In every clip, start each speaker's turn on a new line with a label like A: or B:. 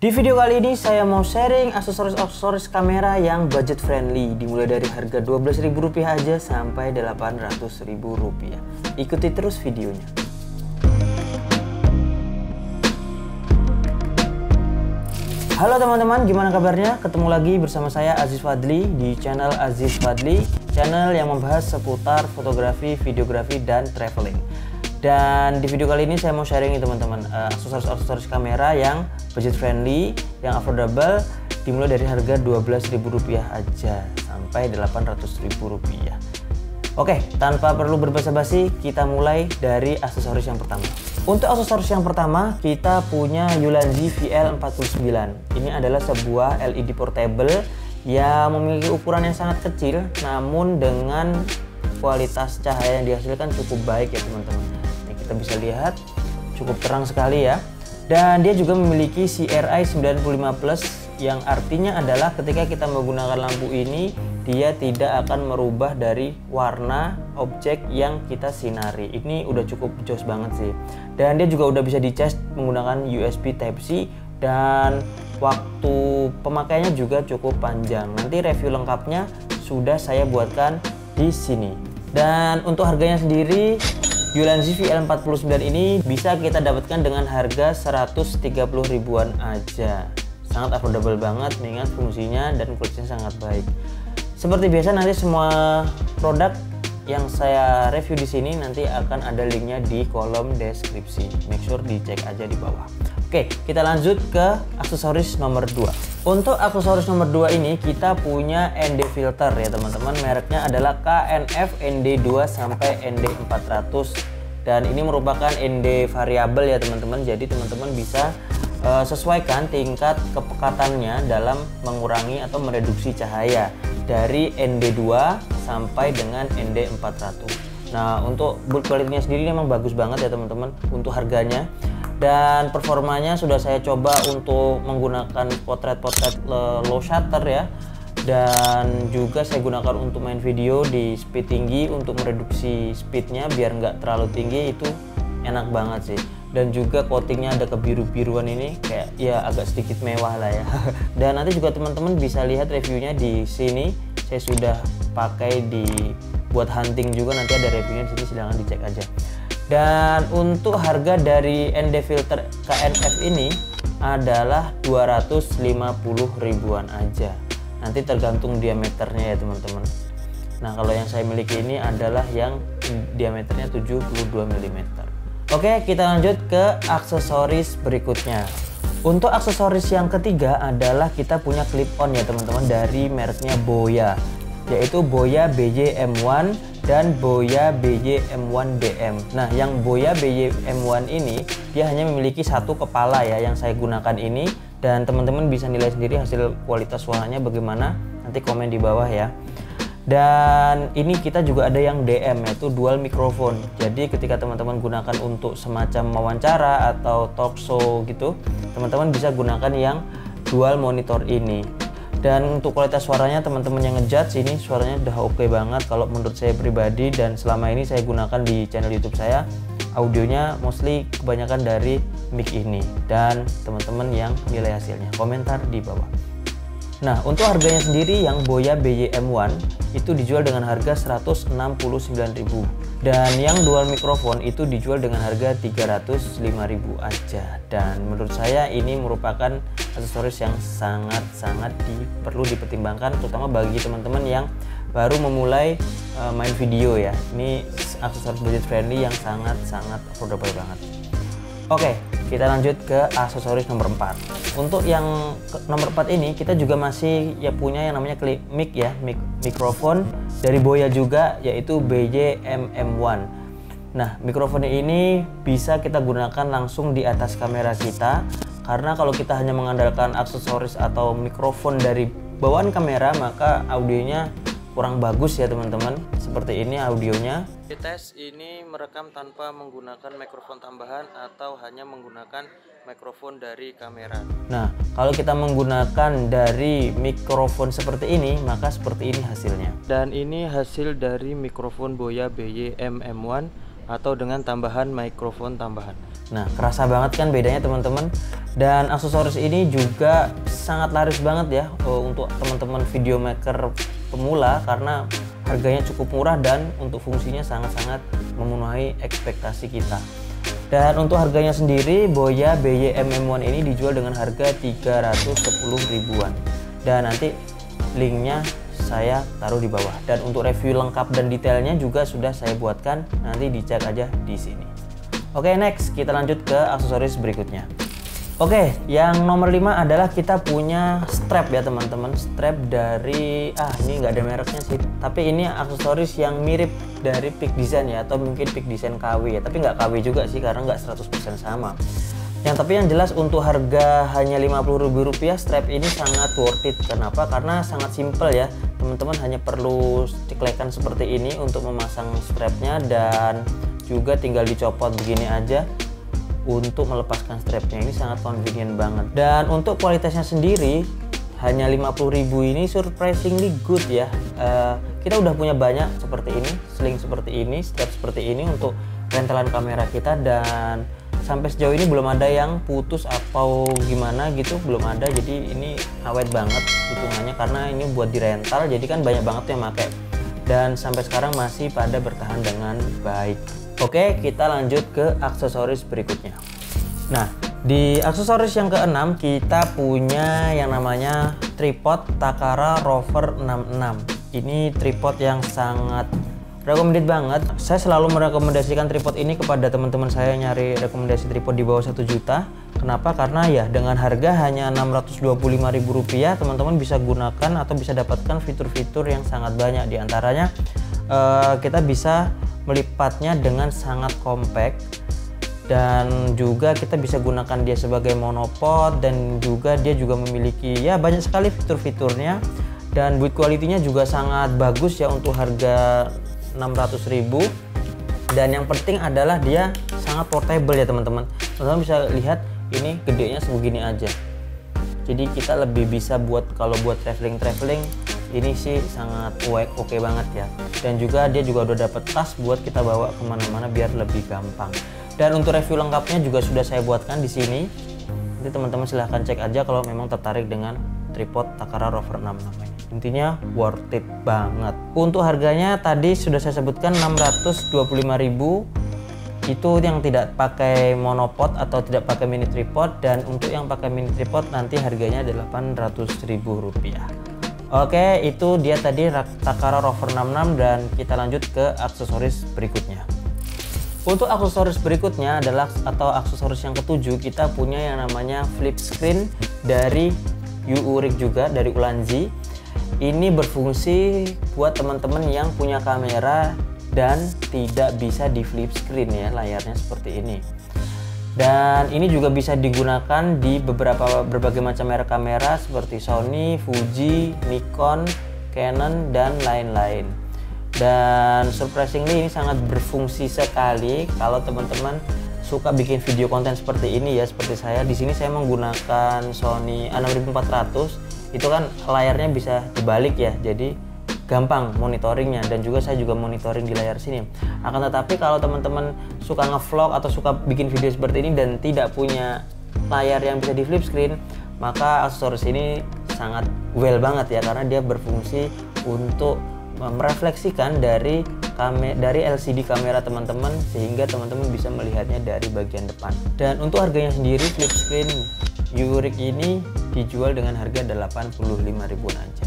A: Di video kali ini saya mau sharing aksesoris kamera yang budget friendly, dimulai dari harga Rp12.000 aja sampai Rp800.000. Ikuti terus videonya. Halo teman-teman, gimana kabarnya? Ketemu lagi bersama saya Aziz Fadli di channel Aziz Fadli, channel yang membahas seputar fotografi, videografi, dan traveling. Dan di video kali ini saya mau sharing nih teman-teman, aksesoris kamera yang budget friendly, yang affordable, dimulai dari harga Rp12.000 aja sampai Rp800.000. Oke, tanpa perlu berbasa-basi, kita mulai dari aksesoris yang pertama. Untuk aksesoris yang pertama, kita punya Ulanzi VL49. Ini adalah sebuah LED portable yang memiliki ukuran yang sangat kecil, namun dengan kualitas cahaya yang dihasilkan cukup baik ya teman-teman. Ini kita bisa lihat cukup terang sekali ya. Dan dia juga memiliki CRI 95+, yang artinya adalah ketika kita menggunakan lampu ini, dia tidak akan merubah dari warna objek yang kita sinari. Ini udah cukup jos banget sih. Dan dia juga udah bisa dicas menggunakan USB Type-C, dan waktu pemakaiannya juga cukup panjang. Nanti review lengkapnya sudah saya buatkan di sini. Dan untuk harganya sendiri, Ulanzi VL49 ini bisa kita dapatkan dengan harga 130 ribuan aja. Sangat affordable banget, mengingat fungsinya dan kualitasnya sangat baik. Seperti biasa, nanti semua produk yang saya review di sini nanti akan ada linknya di kolom deskripsi. Make sure dicek aja di bawah. Oke, kita lanjut ke aksesoris nomor 2. Untuk aksesoris nomor 2 ini kita punya ND filter ya teman-teman. Mereknya adalah KNF ND2 sampai ND400, dan ini merupakan ND variabel ya teman-teman. Jadi teman-teman bisa sesuaikan tingkat kepekatannya dalam mengurangi atau mereduksi cahaya dari ND2 sampai dengan ND400. Nah, untuk build quality-nya sendiri memang bagus banget ya teman-teman untuk harganya. Dan performanya sudah saya coba untuk menggunakan potret low shutter ya. Dan juga saya gunakan untuk main video di speed tinggi untuk mereduksi speednya biar nggak terlalu tinggi. Itu enak banget sih. Dan juga coatingnya ada kebiru-biruan ini, kayak ya agak sedikit mewah lah ya. Dan nanti juga teman-teman bisa lihat reviewnya di sini. Saya sudah pakai di buat hunting juga, nanti ada reviewnya di sini, silahkan dicek aja. Dan untuk harga dari ND filter KNF ini adalah 250 ribuan aja. Nanti tergantung diameternya ya teman-teman. Nah, kalau yang saya miliki ini adalah yang diameternya 72 mm. Oke, kita lanjut ke aksesoris berikutnya. Untuk aksesoris yang ketiga adalah kita punya clip on ya teman-teman, dari mereknya Boya, yaitu Boya BY M1 dan Boya BY M1 DM. Nah, yang Boya BY M1 ini dia hanya memiliki satu kepala ya yang saya gunakan ini, dan teman-teman bisa nilai sendiri hasil kualitas suaranya bagaimana, nanti komen di bawah ya. Dan ini kita juga ada yang DM, yaitu dual mikrofon. Jadi ketika teman-teman gunakan untuk semacam wawancara atau talk show gitu, teman-teman bisa gunakan yang dual monitor ini. Dan untuk kualitas suaranya teman-teman yang ngejudge, ini suaranya udah oke banget kalau menurut saya pribadi. Dan selama ini saya gunakan di channel YouTube saya, audionya mostly kebanyakan dari mic ini. Dan teman-teman yang nilai hasilnya, komentar di bawah. Nah, untuk harganya sendiri yang Boya BY M1 itu dijual dengan harga 169.000, dan yang dual mikrofon itu dijual dengan harga 305.000 aja. Dan menurut saya ini merupakan aksesoris yang sangat perlu dipertimbangkan, terutama bagi teman-teman yang baru memulai main video ya. Ini aksesoris budget friendly yang sangat affordable banget. Oke, kita lanjut ke aksesoris nomor 4. Untuk yang nomor 4 ini kita juga masih ya punya yang namanya clip mic ya, mikrofon dari Boya juga, yaitu BY MM1. Nah, mikrofon ini bisa kita gunakan langsung di atas kamera kita, karena kalau kita hanya mengandalkan aksesoris atau mikrofon dari bawaan kamera, maka audionya kurang bagus ya teman-teman. Seperti ini audionya. Tes ini merekam tanpa menggunakan mikrofon tambahan atau hanya menggunakan mikrofon dari kamera. Nah, kalau kita menggunakan dari mikrofon seperti ini, maka seperti ini hasilnya. Dan ini hasil dari mikrofon Boya BY MM1 atau dengan tambahan mikrofon tambahan. Nah, kerasa banget kan bedanya teman-teman. Dan aksesoris ini juga sangat laris banget ya untuk teman-teman video maker pemula, karena harganya cukup murah dan untuk fungsinya sangat-sangat memenuhi ekspektasi kita. Dan untuk harganya sendiri, Boya BY-MM1 ini dijual dengan harga 310 ribuan. Dan nanti linknya saya taruh di bawah. Dan untuk review lengkap dan detailnya juga sudah saya buatkan, nanti dicek aja di sini. Oke, next kita lanjut ke aksesoris berikutnya. Oke, yang nomor 5 adalah kita punya strap ya teman-teman. Strap dari ini nggak ada mereknya sih, tapi ini aksesoris yang mirip dari Peak Design ya, atau mungkin Peak Design KW ya, tapi nggak KW juga sih karena nggak 100% sama. Tapi yang jelas untuk harga hanya Rp50.000, strap ini sangat worth it. Kenapa? Karena sangat simple ya teman-teman, hanya perlu ciklekan seperti ini untuk memasang strapnya, dan juga tinggal dicopot begini aja untuk melepaskan strapnya. Ini sangat convenient banget. Dan untuk kualitasnya sendiri hanya 50.000 ini surprisingly good ya. Kita udah punya banyak seperti ini, sling seperti ini, strap seperti ini untuk rentelan kamera kita, dan sampai sejauh ini belum ada yang putus atau gimana gitu, belum ada. Jadi ini awet banget hitungannya karena ini buat dirental, jadi kan banyak banget yang pakai, dan sampai sekarang masih pada bertahan dengan baik. Oke, kita lanjut ke aksesoris berikutnya. Nah, di aksesoris yang keenam kita punya yang namanya tripod Takara Rover 66. Ini tripod yang sangat recommended banget. Saya selalu merekomendasikan tripod ini kepada teman-teman saya yang nyari rekomendasi tripod di bawah 1 juta. Kenapa? Karena ya dengan harga hanya Rp625.000 teman-teman bisa gunakan atau bisa dapatkan fitur-fitur yang sangat banyak. Di antaranya kita bisa melipatnya dengan sangat compact, dan juga kita bisa gunakan dia sebagai monopod, dan juga dia juga memiliki ya banyak sekali fitur-fiturnya, dan build quality-nya juga sangat bagus ya untuk harga 600.000. Dan yang penting adalah dia sangat portable ya teman-teman. Teman-teman bisa lihat ini gedenya sebegini aja, jadi kita lebih bisa buat kalau buat traveling ini sih sangat oke banget ya. Dan juga dia juga udah dapet tas buat kita bawa kemana-mana biar lebih gampang. Dan untuk review lengkapnya juga sudah saya buatkan di sini. Nanti teman-teman silahkan cek aja kalau memang tertarik dengan tripod Takara Rover 66 ini. Intinya worth it banget. Untuk harganya tadi sudah saya sebutkan Rp625.000. Itu yang tidak pakai monopod atau tidak pakai mini tripod, dan untuk yang pakai mini tripod nanti harganya Rp800.000. Oke, itu dia tadi Takara Rover 66, dan kita lanjut ke aksesoris berikutnya. Untuk aksesoris berikutnya adalah aksesoris yang ketujuh, kita punya yang namanya flip screen dari Urik juga, dari Ulanzi. Ini berfungsi buat teman-teman yang punya kamera dan tidak bisa di flip screen ya, layarnya seperti ini. Dan ini juga bisa digunakan di berbagai macam merek kamera seperti Sony, Fuji, Nikon, Canon, dan lain-lain. Dan surprisingly ini sangat berfungsi sekali kalau teman-teman suka bikin video konten seperti ini ya, seperti saya. Di sini saya menggunakan Sony A6400. Itu kan layarnya bisa dibalik ya, jadi gampang monitoringnya, dan juga saya juga monitoring di layar sini. Akan tetapi kalau teman-teman suka ngevlog atau suka bikin video seperti ini dan tidak punya layar yang bisa di flip screen, maka aksesoris ini sangat well banget ya, karena dia berfungsi untuk merefleksikan dari LCD kamera teman-teman, sehingga teman-teman bisa melihatnya dari bagian depan. Dan untuk harganya sendiri, flip screen Urik ini dijual dengan harga 85.000 aja.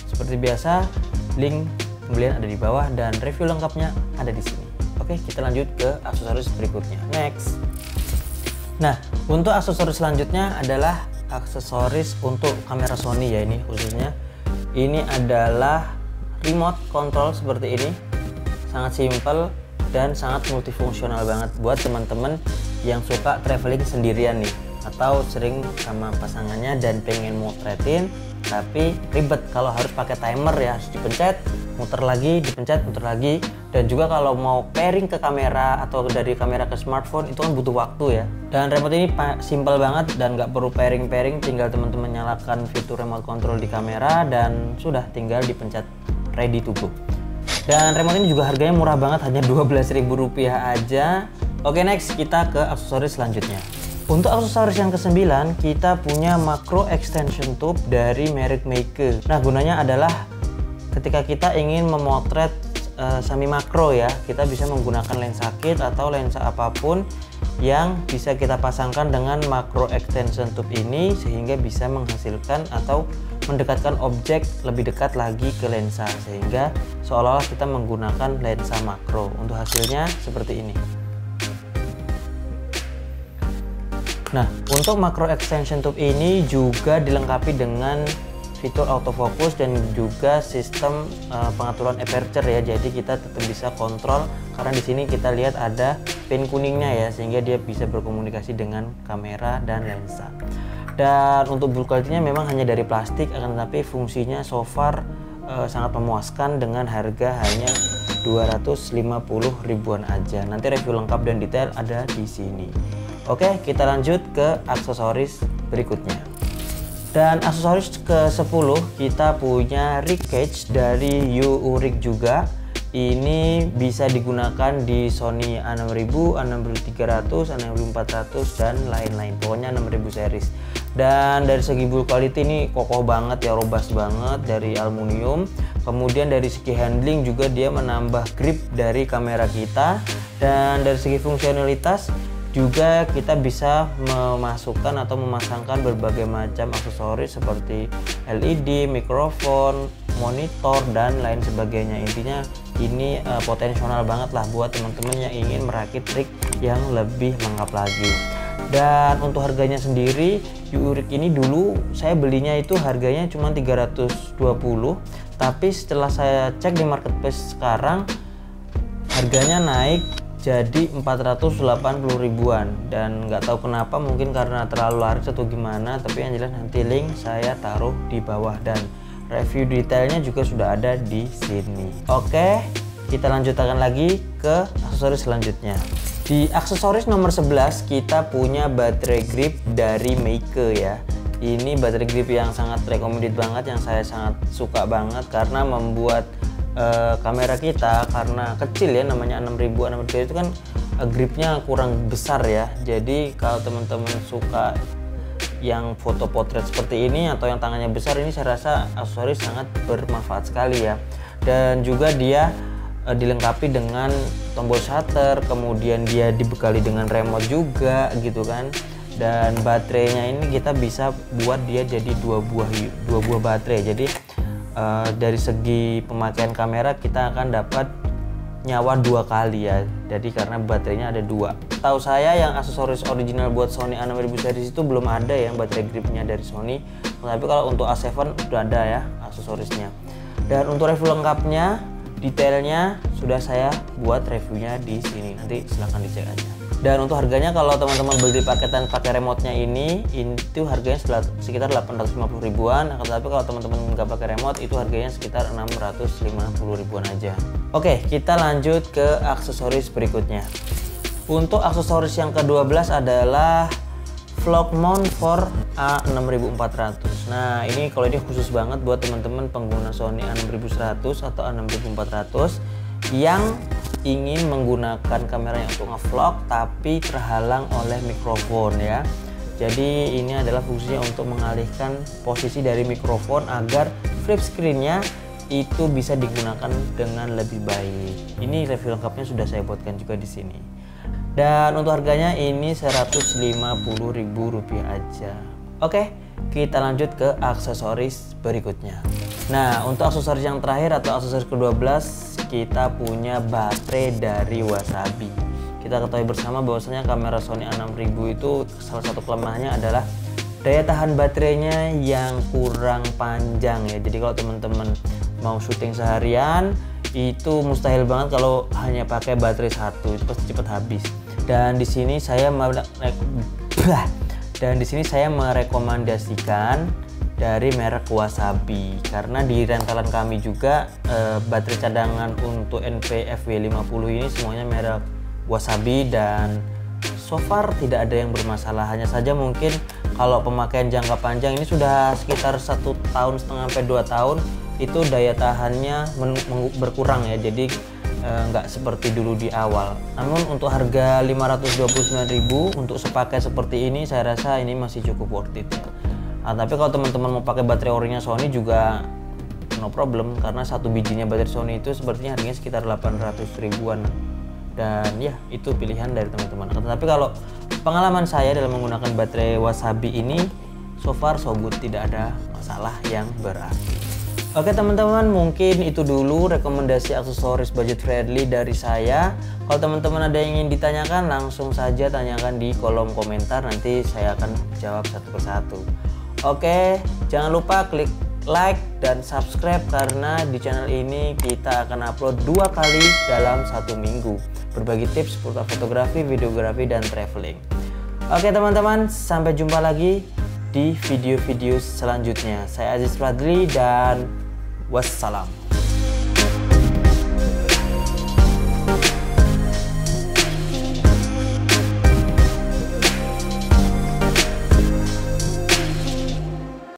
A: Seperti biasa, link pembelian ada di bawah dan review lengkapnya ada di sini. Oke, kita lanjut ke aksesoris berikutnya. Next. Nah, untuk aksesoris selanjutnya adalah aksesoris untuk kamera Sony ya, ini khususnya. Ini adalah remote control seperti ini. Sangat simple dan sangat multifungsional banget buat teman-teman yang suka traveling sendirian nih, atau sering sama pasangannya dan pengen motretin tapi ribet kalau harus pakai timer ya, harus dipencet, muter lagi, dipencet, muter lagi. Dan juga kalau mau pairing ke kamera atau dari kamera ke smartphone itu kan butuh waktu ya. Dan remote ini simple banget dan nggak perlu pairing, tinggal teman-teman nyalakan fitur remote control di kamera dan sudah tinggal dipencet, ready to go. Dan remote ini juga harganya murah banget, hanya Rp12.000 aja. Oke, next kita ke aksesoris selanjutnya. Untuk aksesoris yang ke-9, kita punya macro extension tube dari merek Meike. Nah, gunanya adalah ketika kita ingin memotret semi makro ya, kita bisa menggunakan lensa kit atau lensa apapun yang bisa kita pasangkan dengan macro extension tube ini, sehingga bisa menghasilkan atau mendekatkan objek lebih dekat lagi ke lensa, sehingga seolah-olah kita menggunakan lensa makro. Untuk hasilnya seperti ini. Nah, untuk macro extension tube ini juga dilengkapi dengan fitur autofocus dan juga sistem pengaturan aperture ya. Jadi kita tetap bisa kontrol, karena di sini kita lihat ada pin kuningnya ya, sehingga dia bisa berkomunikasi dengan kamera dan lensa. Dan untuk build quality-nya memang hanya dari plastik, akan tetapi fungsinya so far sangat memuaskan dengan harga hanya 250 ribuan aja. Nanti review lengkap dan detail ada di sini. Oke, kita lanjut ke aksesoris berikutnya. Dan aksesoris ke-10 kita punya rig cage dari Yu-Urik juga. Ini bisa digunakan di Sony A6000, A6300, A6400 dan lain-lain. Pokoknya 6000 series. Dan dari segi build quality ini kokoh banget ya, robust banget dari aluminium. Kemudian dari segi handling juga dia menambah grip dari kamera kita. Dan dari segi fungsionalitas juga kita bisa memasukkan atau memasangkan berbagai macam aksesoris seperti LED, mikrofon, monitor dan lain sebagainya. Intinya ini potensial banget lah buat teman-teman yang ingin merakit rig yang lebih lengkap lagi. Dan untuk harganya sendiri, Yu-Urik ini dulu saya belinya itu harganya cuma 320, tapi setelah saya cek di marketplace sekarang harganya naik jadi 480 ribuan. Dan nggak tahu kenapa, mungkin karena terlalu laris atau gimana, tapi yang jelas nanti link saya taruh di bawah dan review detailnya juga sudah ada di sini. Oke, kita lanjutkan lagi ke aksesoris selanjutnya. Di aksesoris nomor 11 kita punya baterai grip dari Meike ya. Ini baterai grip yang sangat recommended banget, yang saya sangat suka banget karena membuat kamera kita, karena kecil ya, namanya 6000 itu kan gripnya kurang besar ya. Jadi kalau teman-teman suka yang foto potret seperti ini atau yang tangannya besar, ini saya rasa aksesoris sangat bermanfaat sekali ya. Dan juga dia dilengkapi dengan tombol shutter, kemudian dia dibekali dengan remote juga gitu kan. Dan baterainya ini kita bisa buat dia jadi dua buah baterai. Jadi dari segi pemakaian kamera kita akan dapat nyawa 2 kali ya. Jadi karena baterainya ada 2. Tahu saya yang aksesoris original buat Sony A6000 series itu belum ada yang baterai gripnya dari Sony. Tapi kalau untuk A7 sudah ada ya aksesorisnya. Dan untuk review lengkapnya, detailnya sudah saya buat reviewnya di sini. Nanti silahkan dicek aja. Dan untuk harganya, kalau teman-teman beli paketan pakai remote-nya ini, itu harganya sekitar 850 ribuan. Tapi kalau teman-teman nggak pakai remote, itu harganya sekitar 650 ribuan aja. Oke, kita lanjut ke aksesoris berikutnya. Untuk aksesoris yang ke-12 adalah vlog mount for A6400. Nah, ini kalau ini khusus banget buat teman-teman pengguna Sony A6100 atau A6400 yang ingin menggunakan kameranya untuk ngevlog tapi terhalang oleh mikrofon ya. Jadi ini adalah fungsinya untuk mengalihkan posisi dari mikrofon agar flip screen-nya itu bisa digunakan dengan lebih baik. Ini review lengkapnya sudah saya buatkan juga di sini. Dan untuk harganya ini Rp150.000 aja. Oke, kita lanjut ke aksesoris berikutnya. Nah, untuk aksesoris yang terakhir atau aksesoris ke-12 kita punya baterai dari Wasabi. Kita ketahui bersama bahwasanya kamera Sony A6000 itu salah satu kelemahannya adalah daya tahan baterainya yang kurang panjang ya. Jadi kalau teman-teman mau syuting seharian itu mustahil banget kalau hanya pakai baterai satu, itu pasti cepat habis. Dan di sini saya merekomendasikan dari merek Wasabi, karena di rentalan kami juga baterai cadangan untuk NP-FW50 ini semuanya merek Wasabi dan so far tidak ada yang bermasalah. Hanya saja mungkin kalau pemakaian jangka panjang ini sudah sekitar 1,5 tahun sampai 2 tahun itu daya tahannya berkurang ya, jadi nggak seperti dulu di awal. Namun untuk harga 529.000 untuk sepaket seperti ini, saya rasa ini masih cukup worth it ya. Tapi kalau teman-teman mau pakai baterai orinya Sony juga no problem, karena satu bijinya baterai Sony itu sepertinya harganya sekitar 800 ribuan, dan ya itu pilihan dari teman-teman. Tapi kalau pengalaman saya dalam menggunakan baterai Wasabi ini, so far so good, tidak ada masalah yang berarti. Oke teman-teman, mungkin itu dulu rekomendasi aksesoris budget friendly dari saya. Kalau teman-teman ada yang ingin ditanyakan, langsung saja tanyakan di kolom komentar, nanti saya akan jawab satu persatu. Oke, jangan lupa klik like dan subscribe, karena di channel ini kita akan upload 2 kali dalam 1 minggu, berbagi tips seputar fotografi, videografi, dan traveling. Oke teman-teman, sampai jumpa lagi di video-video selanjutnya. Saya Aziz Fadli dan wassalam.